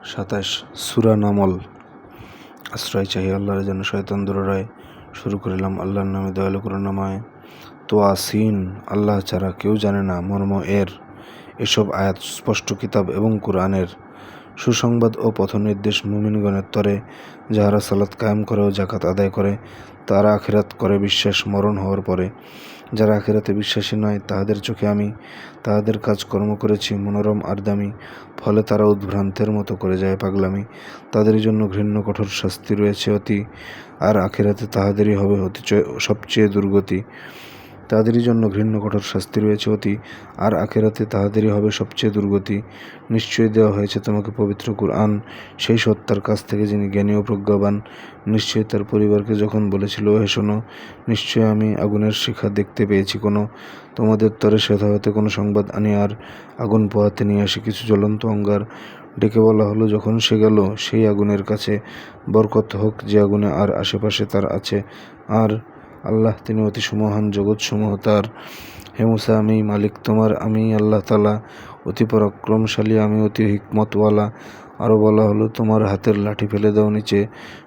27 সূরা নামল। আশ্রয় চাহি আল্লাহর জন্য শয়তান দূররায়। শুরু করিলাম আল্লাহর নামে, দয়ালু করুণাময়। তোয়াসিন, আল্লাহ ছাড়া কেউ জানে না মর্ম এর। এসব আয়াত স্পষ্ট কিতাব এবং কুরআনের সুসংবাদ ও পথনির্দেশ মুমিনগণের তরে, যাহারা সালাত কায়েম করে ও জাকাত আদায় করে, তারা আখিরাত করে বিশ্বাস মরণ হওয়ার পরে। যারা আখিরাতে বিশ্বাসী নয়, তাহাদের চোখে আমি তাহাদের কাজকর্ম করেছি মনোরম আর দামি, ফলে তারা উদ্ভ্রান্তের মতো করে যায় পাগলামি। তাদের জন্য ঘৃণ্য কঠোর শাস্তি রয়েছে অতি, আর আখিরাতে তাহাদেরই হবে সবচেয়ে দুর্গতি। তাদেরই জন্য ঘৃণ্য কঠোর শাস্তি রয়েছে অতি, আর আখিরাতে তাহাদেরই হবে সবচেয়ে দুর্গতি। নিশ্চয়ই দেওয়া হয়েছে তোমাকে পবিত্র কুরআন সেই সত্তার কাছ থেকে যিনি জ্ঞানী ও প্রজ্ঞাবান। নিশ্চয়ই তার পরিবারকে যখন বলেছিল, হে শোনো, নিশ্চয়ই আমি আগুনের শিখা দেখতে পেয়েছি কোনো, তোমাদের তরে সেথা হতে কোনো সংবাদ আনি আর আগুন পোহাতে নিয়ে আসি কিছু জ্বলন্ত অঙ্গার। ডেকে বলা হলো যখন সে গেল সেই আগুনের কাছে, বরকত হোক যে আগুনে আর আশেপাশে তার আছে। আর আল্লাহ তিনি অতি সুমহান, জগৎসমূহ তার। হে মুসা, আমি মালিক তোমার, আমি আল্লাহ তাআলা, অতি পরাক্রমশালী, আমি অতি হিকমতওয়ালা। আরও বলা হলো, তোমার হাতের লাঠি ফেলে দাও নিচে।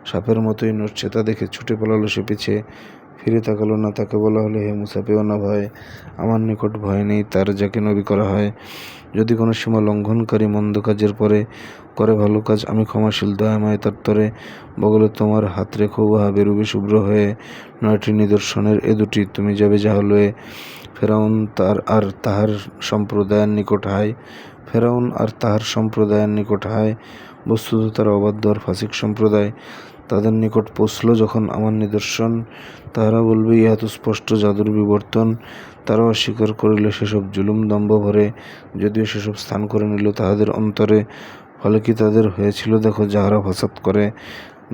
সাপের মতোই নড়ছে তা দেখে ছুটে পালালো সে পিছে, ফিরে তাকালো না। তাকে বলা হলো, হে মুসা, পেও না ভয়, আমার নিকট ভয় নেই তার যাকে নবী করা হয়। যদি কোনো সীমা লঙ্ঘনকারী মন্দ কাজের পরে করে ভালো কাজ, আমি ক্ষমাশীল দয়াময় তার তরে। বগলে তোমার হাত রেখো, উহা বেরুবে শুভ্র হয়ে। 9টি নিদর্শনের এ দুটি, তুমি যাবে জাহালয়ে। ফেরাউন আর তাহার সম্প্রদায়ের নিকট হায়। বস্তুত তারা অবাধ্য আর ফাসিক সম্প্রদায়। তাদের নিকট পৌঁছল যখন আমার নিদর্শন, তাহারা বলবে, ইহা তো স্পষ্ট জাদুর বিবর্তন। তারা অস্বীকার করিল সেসব জুলুম দম্ভ ভরে, যদিও সেসব স্থান করে নিল তাহাদের অন্তরে। ফলে কি তাদের হয়েছিল, দেখো, যাহারা ফাসাদ করে।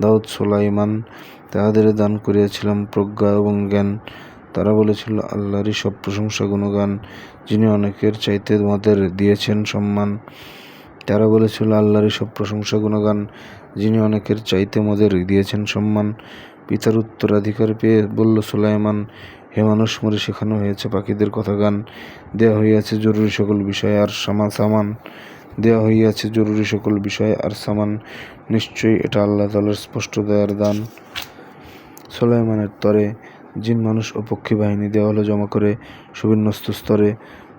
দাউদ সুলাইমান, তাহাদের দান করিয়াছিলাম প্রজ্ঞা এবং জ্ঞান। তারা বলেছিল, আল্লাহরই সব প্রশংসা গুণগান, যিনি অনেকের চাইতে মোদের দিয়েছেন সম্মান। তারা বলেছিল, আল্লাহরই সব প্রশংসা গুণগান, যিনি অনেকের চাইতে মোদের দিয়েছেন সম্মান। পিতার উত্তরাধিকার পেয়ে বলল সুলাইমান, হে মানুষ, মোরে শেখানো হয়েছে পাখিদের কথা গান। দেয়া হইয়াছে জরুরি সকল বিষয় আর সামান। নিশ্চয়ই এটা আল্লাহ তাআলার স্পষ্ট দয়ার দান। সুলাইমানের তরে জিন, মানুষ ও পক্ষী বাহিনী দেওয়া হলো জমা করে সুবিন্যস্ত স্তরে।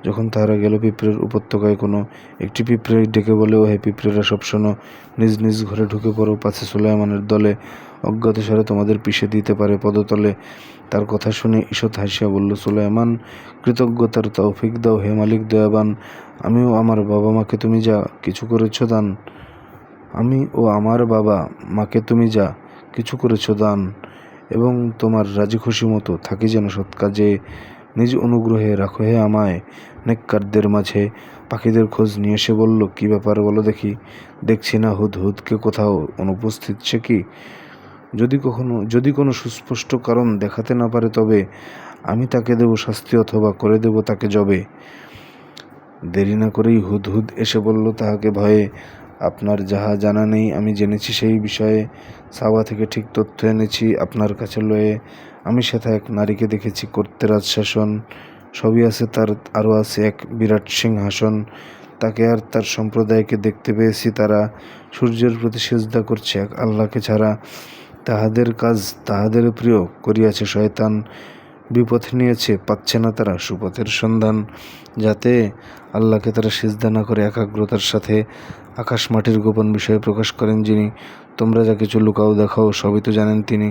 যখন তাহারা গেল পিঁপড়ের উপত্যকায়, কোনো একটি পিঁপড়ে ডেকে বলে, ও হে পিঁপড়েরা, সব শোনো, নিজ নিজ ঘরে ঢুকে পড়ো, পাছে সুলাইমানের দলে অজ্ঞাতসারে তোমাদের পিষে দিতে পারে পদতলে। তার কথা শুনে ঈষৎ হাসিয়া বলল সুলাইমান, কৃতজ্ঞতার তৌফিক দাও হে মালিক দয়াবান। আমি ও আমার বাবা মাকে তুমি যা কিছু করেছ দান, এবং তোমার রাজি খুশি মতো থাকি যেন সৎ কাজে। নিজ অনুগ্রহে রাখো হে আমায় নেককারদের মাঝে। পাখিদের খোঁজ নিয়ে সে বলল, কি ব্যাপার বলো দেখি, দেখছি না হুদহুদকে কোথাও অনুপস্থিত সে কি? যদি কোনো সুস্পষ্ট কারণ দেখাতে না পারে, তবে আমি তাকে দেব শাস্তি, অথবা করে দেব তাকে জবে। দেরি না করেই হুদহুদ এসে বলল তাহাকে ভয়ে, আপনার যাহা জানা নেই আমি জেনেছি সেই বিষয়ে। সাবা থেকে ঠিক তথ্য এনেছি আপনার কাছে লয়ে। আমি সেথা এক নারীকে দেখেছি করতে রাজশাসন। সবই আছে তার, আরও আছে এক বিরাট সিংহাসন। তাকে আর তার সম্প্রদায়কে দেখতে পেয়েছি, তারা সূর্যের প্রতি সিজদা করছে এক আল্লাহকে ছাড়া। তাহাদের কাজ তাহাদের প্রিয় করিয়াছে শয়তান। বিপথ নিয়েছে, পাচ্ছে না তারা সুপথের সন্ধান। যাতে আল্লাহকে তারা সিজদা না করে একাগ্রতার সাথে। আকাশ মাটির গোপন বিষয়ে প্রকাশ করেন যিনি। তোমরা যা কিছু লুকাও দেখাও, সবই তো জানেন তিনি।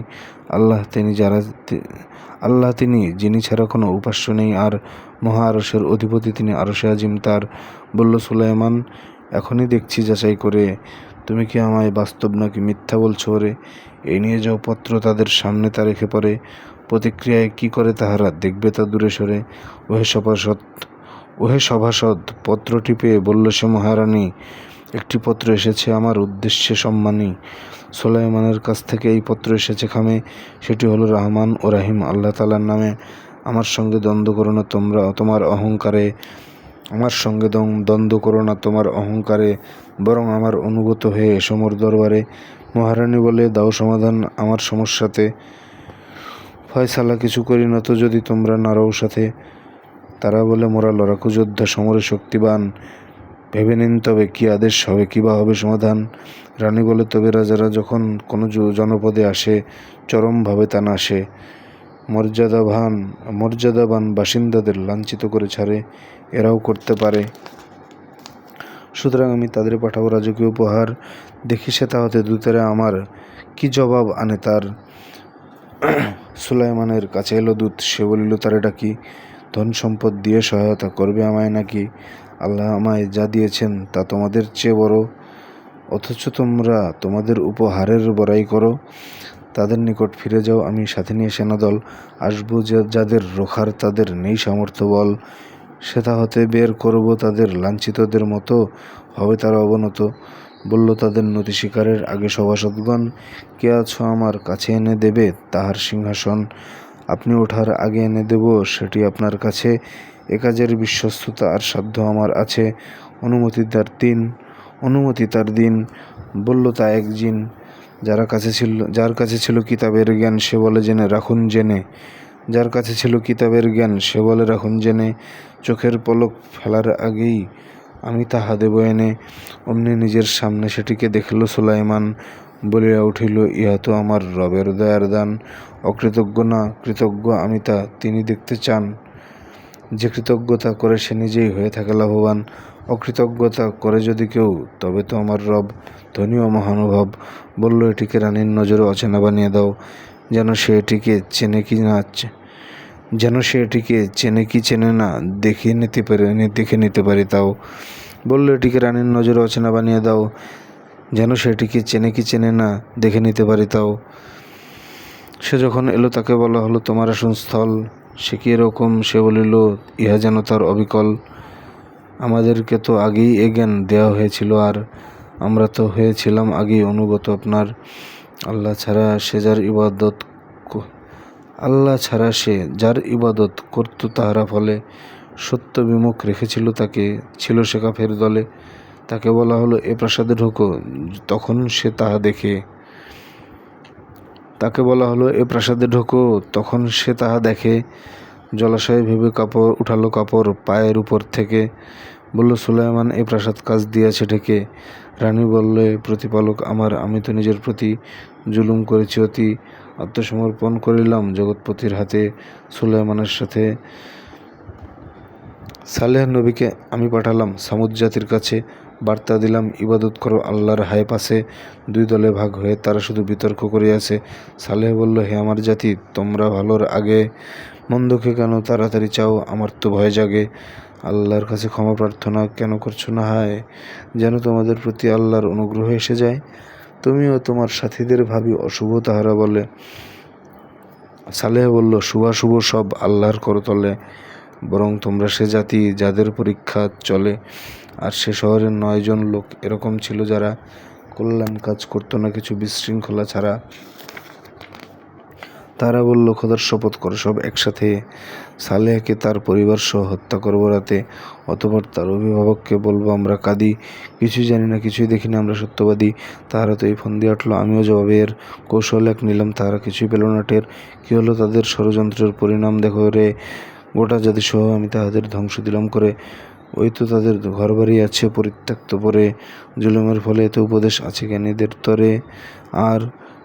আল্লাহ তিনি, যিনি ছাড়া কোনো উপাস্য নেই, আর মহা আরশের অধিপতি তিনি, আরশে আজিম তার। বলল সুলাইমান, এখনই দেখছি যাচাই করে, তুমি কি আমায় বাস্তব নাকি মিথ্যা বলছো ওরে? এই নিয়ে যাও পত্র তাদের সামনে, তা রেখে পরে প্রতিক্রিয়ায় কি করে তাহারা দেখবে তা দূরে সরে। ওহে সভাসদ, পত্রটি পেয়ে বলল সে মহারানী, একটি পত্র এসেছে আমার উদ্দেশ্যে সম্মানী। সুলাইমানের কাছ থেকে এই পত্র এসেছে খামে। সেটি হলো রহমান ও রাহিম আল্লাহ তাআলার নামে। আমার সঙ্গে দ্বন্দ্ব করো না তোমার অহংকারে, বরং আমার অনুগত হয়ে এসো মোর দরবারে। মহারানী বলে, দাও সমাধান আমার সমস্যাতে, ফয়সালা কিছু করি না তো যদি তোমরা নারও সাথে। তারা বলে, মোরা লড়াকু যোদ্ধা, সমরে শক্তিবান, ভেবে নিন তবে কি আদেশ হবে, কী বা হবে সমাধান। রানী বলে, তবে রাজারা যখন কোনো জনপদে আসে চরমভাবে তা নাশে, মর্যাদাবান বাসিন্দাদের লাঞ্ছিত করে ছাড়ে, এরাও করতে পারে। সুতরাং আমি তাদের পাঠাবো রাজকীয় উপহার, দেখি সে তা হতে দূতেরা আমার কি জবাব আনে তার। সুলাইমানের কাছে এলো দূত, সে বলিল, তারে ডাকি, ধন সম্পদ দিয়ে সহায়তা করবে আমায় নাকি? আল্লাহ আমায় যা দিয়েছেন তা তোমাদের চেয়ে বড়, অথচ তোমরা তোমাদের উপহারের বড়াই করো। তাদের নিকট ফিরে যাও, আমি সাথে নিয়ে সেনাদল আসবো, যাদের রোখার তাদের নেই সামর্থ্য বল। সেটা হতে বের করব তাদের, লাঞ্ছিতদের মতো হবে তারা অবনত। বলল তাদের নতি শিকারের আগে সভাসদগণ, কে আছো আমার কাছে এনে দেবে তাহার সিংহাসন, আপনি ওঠার আগে এনে দেব সেটি আপনার কাছে। এ কাজের বিশ্বস্ততা আর সাধ্য আমার আছে, অনুমতি তার দিন। বলল তা এক জিন, যার কাছে ছিল কিতাবের জ্ঞান, সে বলে জেনে রাখুন জেনে। যার কাছে ছিল কিতাবের জ্ঞান, সে বলে রাখুন জেনে, চোখের পলক ফেলার আগেই আমি তাহা দেব এনে। অমনি নিজের সামনে সেটিকে দেখল সুলাইমান, বলিয়া উঠিল, ইহা তো আমার রবের দয়ার দান। অকৃতজ্ঞ না কৃতজ্ঞ আমি তা তিনি দেখতে চান। যে কৃতজ্ঞতা করে সে নিজেই হয়ে থাকে লাভবান, অকৃতজ্ঞতা করে যদি কেউ তবে তো আমার রব ধনী ও মহানুভব। বলল, এটিকে রানীর নজরে অচেনা বানিয়ে দাও, যেন সে এটিকে চেনে কি চেনে না দেখে নিতে পারি তাও। বলল, এটিকে রানীর নজরে অচেনা বানিয়ে দাও, যেন সে এটিকে চেনে কি চেনে না দেখে নিতে পারি তাও। সে যখন এলো তাকে বলা হলো, তোমার আসনস্থল। সে কি এরকম? সে বলিল, ইহা যেন তার অবিকল। আমাদেরকে তো আগেই এ জ্ঞান দেওয়া হয়েছিল, আর আমরা তো হয়েছিলাম আগেই অনুগত আপনার। আল্লাহ ছাড়া সে যার ইবাদত করত তাহারা ফলে, সত্য বিমুখ রেখেছিল তাকে, ছিল সে কাফের দলে। তাকে বলা হলো, এ প্রাসাদে ঢোকো, তখন সে তাহা দেখে। জলাশয়ে ভেবে উঠালো কাপড় পায়ের উপর থেকে। বলল, সুলাইমান এ প্রাসাদ কাজ দিয়েছে ঢেকে। রানী বললে, প্রতিপালক আমার, আমি তো নিজের প্রতি জুলুম করেছি অতি, আত্মসমর্পণ করিলাম জগৎপতির হাতে। সুলাইমানের সাথে সালেহ নবীকে আমি পাঠালাম সামুদ জাতির কাছে, বার্তা দিলাম, ইবাদত করো আল্লাহর হায় পাশে। দুই দলে ভাগ হয়ে তারা শুধু বিতর্ক করিয়াছে। সালেহ বলল, হে আমার জাতি, তোমরা ভালোর আগে মন্দকে কেন তাড়াতাড়ি চাও? আমার তো ভয় জাগে। আল্লাহর কাছে ক্ষমা প্রার্থনা কেন করছো না হায়, যেন তোমাদের প্রতি আল্লাহর অনুগ্রহ এসে যায়। তুমিও তোমার সাথীদের ভাবি অশুভ, তাহারা বলে। সালেহ বলল, শুভাশুভ সব আল্লাহর করতলে, বরং তোমরা সে জাতি যাদের পরীক্ষা চলে। আর সে শহরের 9 জন লোক এরকম ছিল, যারা কল্যাণ কাজ করতো না কিছু বিশৃঙ্খলা ছাড়া। তারা বলল, খোদার শপথ করো সব একসাথে, সালেহকে তার পরিবার সহ হত্যা করবো রাতে। অতঃপর তার অভিভাবককে বলবো, আমরা কাঁদি, কিছুই জানি না, কিছুই দেখিনি, আমরা সত্যবাদী। তাহারা তো এই ফন্দি আটলো, আমিও জবাবে এর কৌশল এক নিলাম, তাহারা কিছুই পেল না টের। কি হলো তাদের ষড়যন্ত্রের পরিণাম দেখো রে, গোটা জাতি সহ আমি তাহাদের ধ্বংস দিলাম করে। ওই তো তাদের ঘরবাড়ি আছে পরিত্যক্ত পরে, জুলুমের ফলে এতে উপদেশ আছে জ্ঞানীদের তরে। আর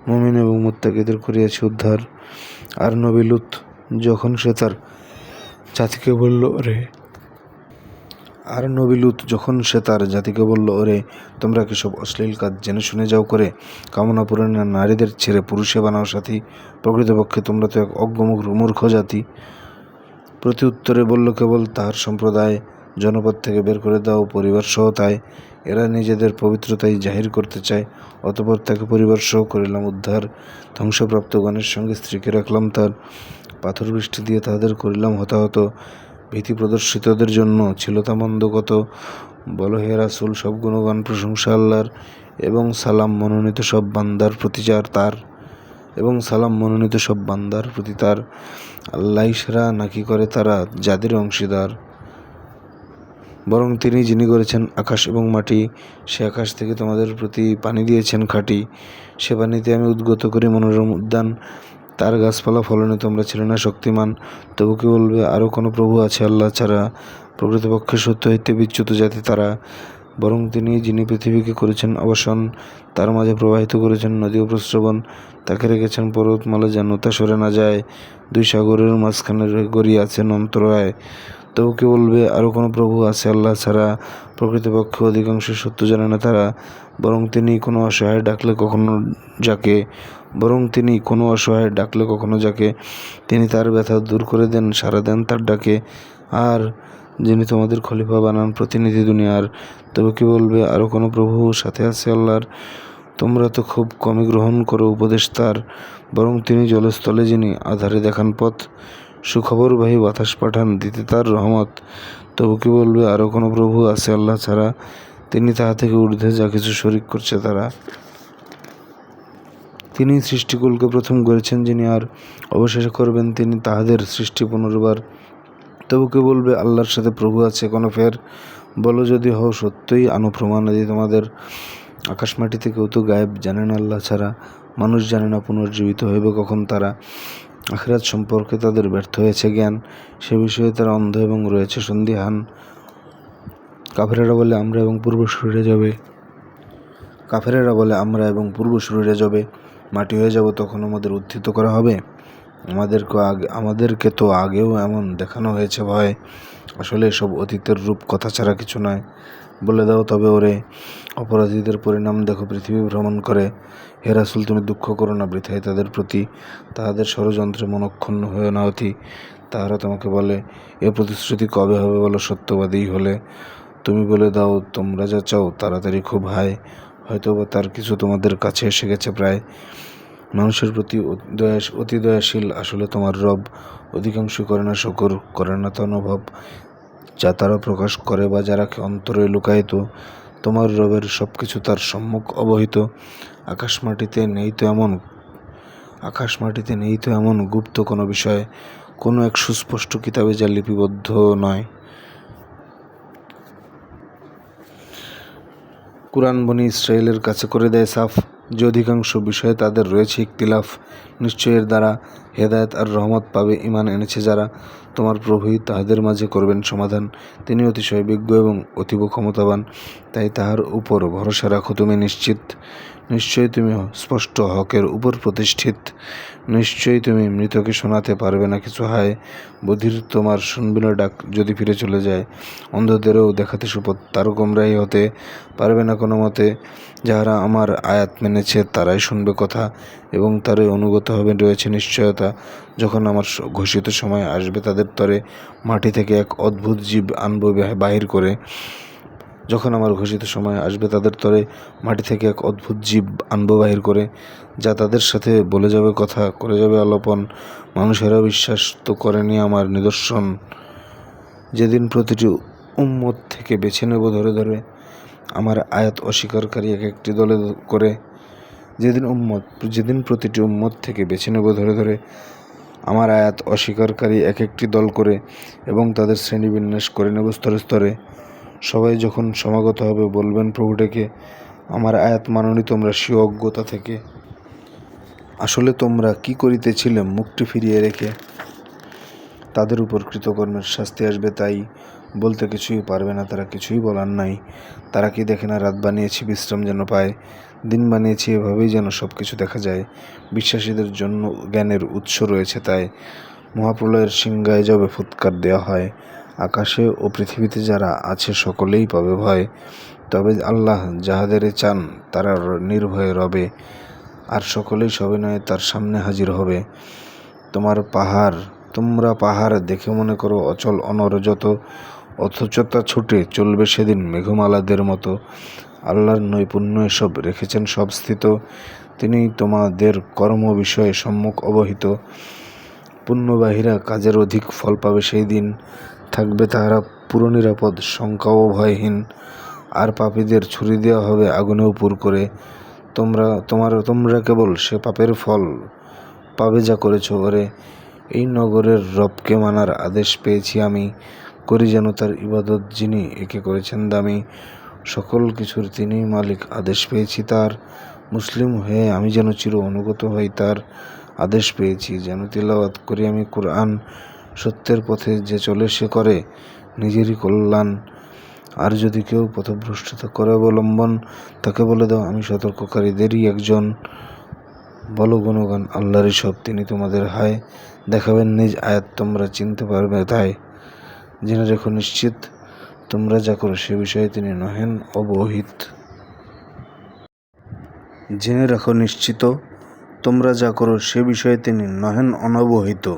মুমিন এবং মুত্তাকিদের করিয়াছে উদ্ধার। আর নবী লূত যখন সে তার জাতিকে বলল, ওরে তোমরা কি সব অশ্লীল কাজ জেনে শুনে যাও করে, কামনা পূরণে নারীদের ছেড়ে পুরুষে বানাও সাথী, প্রকৃতপক্ষে তোমরা তো এক অজ্ঞ মূর্খ জাতি। প্রতি উত্তরে বলল, কেবল তাহার সম্প্রদায়, জনপদ থেকে বের করে দাও পরিবার সহ তাই। এরা নিজেদের পবিত্রতাই জাহির করতে চায়। অতঃপর তাকে পরিবার সহ করিলাম উদ্ধার, ধ্বংসপ্রাপ্ত গণের সঙ্গে স্ত্রীকে রাখলাম তার। পাথর বৃষ্টি দিয়ে তাহাদের করিলাম হতাহত, ভীতি প্রদর্শিতদের জন্য ছিল তা মন্দ কত। বলো হে রাসূল, সব গুণগান প্রশংসা আল্লাহর, এবং সালাম মনোনীত সব বান্দার প্রতি তার। আল্লাহ সেরা নাকি করে তারা যাদের অংশীদার? বরং তিনি যিনি করেছেন আকাশ এবং মাটি, সে আকাশ থেকে তোমাদের প্রতি পানি দিয়েছেন খাঁটি, সে পানিতে আমি উদ্গত করি মনোরম উদ্যান, তার গাছপালা ফলনে তোমরা ছিলে না শক্তিমান। তবু কি বলবে, আরও কোনো প্রভু আছে আল্লাহ ছাড়া? প্রকৃতপক্ষে সত্য হইতে বিচ্যুত জাতি তারা, বরং তিনি যিনি পৃথিবীকে করেছেন আবাসন, তার মাঝে প্রবাহিত করেছেন নদী ও প্রস্রবণ, তাকে রেখেছেন পর্বতমালা যেন তা সরে না যায়, দুই সাগরের মাঝখানে গড়িয়াছেন অন্তরায়। তবু কে বলবে আরও কোনো প্রভু আছে আল্লাহ ছাড়া? প্রকৃতপক্ষে অধিকাংশ সত্য জানে না তারা, বরং তিনি কোনো অসহায় ডাকলে কখনো যাকে তিনি তার ব্যথা দূর করে দেন, সাড়া দেন তার ডাকে। আর যিনি তোমাদের খলিফা বানান, প্রতিনিধি দুনিয়ার। তবে কি বলবে আরও কোনো প্রভু সাথে আছে আল্লাহর? তোমরা তো খুব কমই গ্রহণ করো উপদেশ তার, বরং তিনি জলস্থলে যিনি আধারে দেখান পথ, সুখবরবাহী বাতাস পাঠান দিতে তার রহমত। তবু কি বলবে আরও কোনো প্রভু আছে আল্লাহ ছাড়া? তিনি তাহা থেকে ঊর্ধ্বে যা কিছু শরিক করছে তারা। তিনি সৃষ্টিকুলকে প্রথম করেছেন যিনি, আর অবশেষে করবেন তিনি তাহাদের সৃষ্টি পুনর্বার। তবু কে বলবে আল্লাহর সাথে প্রভু আছে কোনো ফের? বলো যদি হও সত্যই আনো প্রমাণাদি তোমাদের। আকাশ মাটিতে কেউ তো গায়েব জানেন আল্লাহ ছাড়া, মানুষ জানে না পুনর্জীবিত হইবে কখন তারা। আখিরাত সম্পর্কে তাদের ব্যর্থ হয়েছে জ্ঞান, সে বিষয়ে তারা অন্ধ এবং রয়েছে সন্দিহান। কাফেরেরা বলে আমরা এবং পূর্বসূরীরা যাবে, মাটি হয়ে যাব, তখন আমাদের উত্থিত করা হবে। আমাদেরকে তো আগেও এমন দেখানো হয়েছে ভয়, আসলে এসব অতীতের রূপ কথা ছাড়া কিছু নয়। বলে দাও তবে ওরে, অপরাধীদের পরিণাম দেখো পৃথিবী ভ্রমণ করে। হে রাসূল, তুমি দুঃখ করো না বৃথায় তাদের প্রতি, তাহাদের ষড়যন্ত্রে মনক্ষুণ্ণ হয়ে না অতি। তাহারা তোমাকে বলে এ প্রতিশ্রুতি কবে হবে বলো সত্যবাদী হলে। তুমি বলে দাও তোমরা যা চাও তাড়াতাড়ি খুব হায়, হয়তোবা তার কিছু তোমাদের কাছে এসে গেছে প্রায়। মানুষের প্রতি অতি দয়াশীল আসলে তোমার রব, অধিকাংশ করে না শকর, করে না তা অনুভব, যা তারা প্রকাশ করে বা যারা অন্তরে লুকায়িত। তোমার রবের সব কিছু তার সম্মুখ অবহিত। আকাশ মাটিতে নেই তো এমন গুপ্ত কোনো বিষয়, কোনো এক সুস্পষ্ট কিতাবে যা লিপিবদ্ধ নয়। কুরআন বনী ইসরায়েলের কাছে করে দেয় সাফ যে অধিকাংশ বিষয়ে তাদের রয়েছে ইখতিলাফ। নিশ্চয় এর দ্বারা হেদায়েত আর রহমত পাবে ঈমান এনেছে যারা। তোমার প্রভুই তাহাদের মাঝে করবেন সমাধান, তিনি অতিশয় বিজ্ঞ এবং অতীব ক্ষমতাবান। তাই তাহার উপর ভরসা রাখো তুমি নিশ্চিত। নিশ্চয়ই তুমি স্পষ্ট হকের উপর প্রতিষ্ঠিত। নিশ্চয়ই তুমি মৃতকে শোনাতে পারবে না কিছু, হায় বধির তোমার শুনবে না ডাক যদি ফিরে চলে যায়। অন্ধদেরও দেখাতে শপথ, তারও গোমরাহী হতে পারবে না কোনো মতে। যাহারা আমার আয়াত মেনেছে তারাই শুনবে কথা এবং তারই অনুগত হবে, রয়েছে নিশ্চয়তা। যখন আমার ঘোষিত সময় আসবে তাদের তরে, মাটি থেকে এক অদ্ভুত জীব আনবো বাহির করে। যা তাদের সাথে বলে যাবে কথা, করে যাবে আলাপন। মানুষেরা বিশ্বাস তো করেনি আমার নিদর্শন। যেদিন প্রতিটি উম্মত থেকে বেছে নেব ধরে ধরে আমার আয়াত অস্বীকারী এক একটি দলে করে। যেদিন প্রতিটি উম্মত থেকে বেছে নেব ধরে ধরে আমার আয়াত অস্বীকারী এক একটি দল করে, এবং তাদের শ্রেণীবিন্যাস করে নেব স্তরে স্তরে। সবাই যখন সমাগত হবে বলবেন প্রভু ডেকে, আমার আয়াত মাননি তোমরা স্বীয় অজ্ঞতা থেকে? আসলে তোমরা কি করিতেছিলে মুখটি ফিরিয়ে রেখে? তাদের উপর কৃতকর্মের শাস্তি আসবে, তাই বলতে কিছুই পারবে না তারা, কিছুই বলার নাই। তারা কি দেখে না রাত বানিয়েছি বিশ্রাম যেন পায়, দিন বানিয়েছি এভাবেই যেন সব কিছু দেখা যায়। বিশ্বাসীদের জন্য জ্ঞানের উৎস রয়েছে, তাই মহাপ্রলয়ের সিংহায় যাবে ফুৎকার দেওয়া হয়। আকাশে ও পৃথিবীতে যারা আছে সকলেই পাবে ভয়, তবে আল্লাহ যাহাদের চান তারা নির্ভয়ে রবে, আর সকলেই সবিনয়ে তার সামনে হাজির হবে। তোমরা পাহাড় দেখে মনে করো অচল অনরজত, অথচ তা ছুটে চলবে সেদিন মেঘমালাদের মতো। আল্লাহর নৈপুণ্য এসব রেখেছেন সব স্থিত, তিনি তোমাদের কর্ম বিষয়ে সম্মুখ অবহিত। পুণ্যবাহীরা কাজের অধিক ফল পাবে সেই দিন, থাকবে তাহারা পুরো নিরাপদ, শঙ্কাও ভয়হীন। আর পাপীদের ছুরি দেওয়া হবে আগুনেও পুর করে। তোমরা কেবল সে পাপের ফল পাবে যা করেছ ওরে। এই নগরের রবকে মানার আদেশ পেয়েছি আমি, করি যেন তার ইবাদত যিনি একে করেছেন দামি। সকল কিছুর তিনি মালিক, আদেশ পেয়েছি তার। মুসলিম হয়ে আমি যেন চির অনুগত হই তার, আদেশ পেয়েছি যেন তিলাওয়াত করি আমি কুরআন। সত্যের পথে যে চলে সে করে নিজেরই কল্যাণ। আর যদি কেউ পথভ্রষ্টতা করে অবলম্বন, তাকে বলে দাও আমি সতর্ককারীদেরই একজন। বলো গুণগান আল্লাহরই সব, তিনি তোমাদের হায় দেখাবেন নিজ আয়াত, তোমরা চিনতে পারবে তাই। জেনে রেখো নিশ্চিত তোমরা যা করো সে বিষয়ে তিনি নহেন অবহিত। জেনে রাখো নিশ্চিত তোমরা যা করো সে বিষয়ে তিনি নহেন অনবহিত।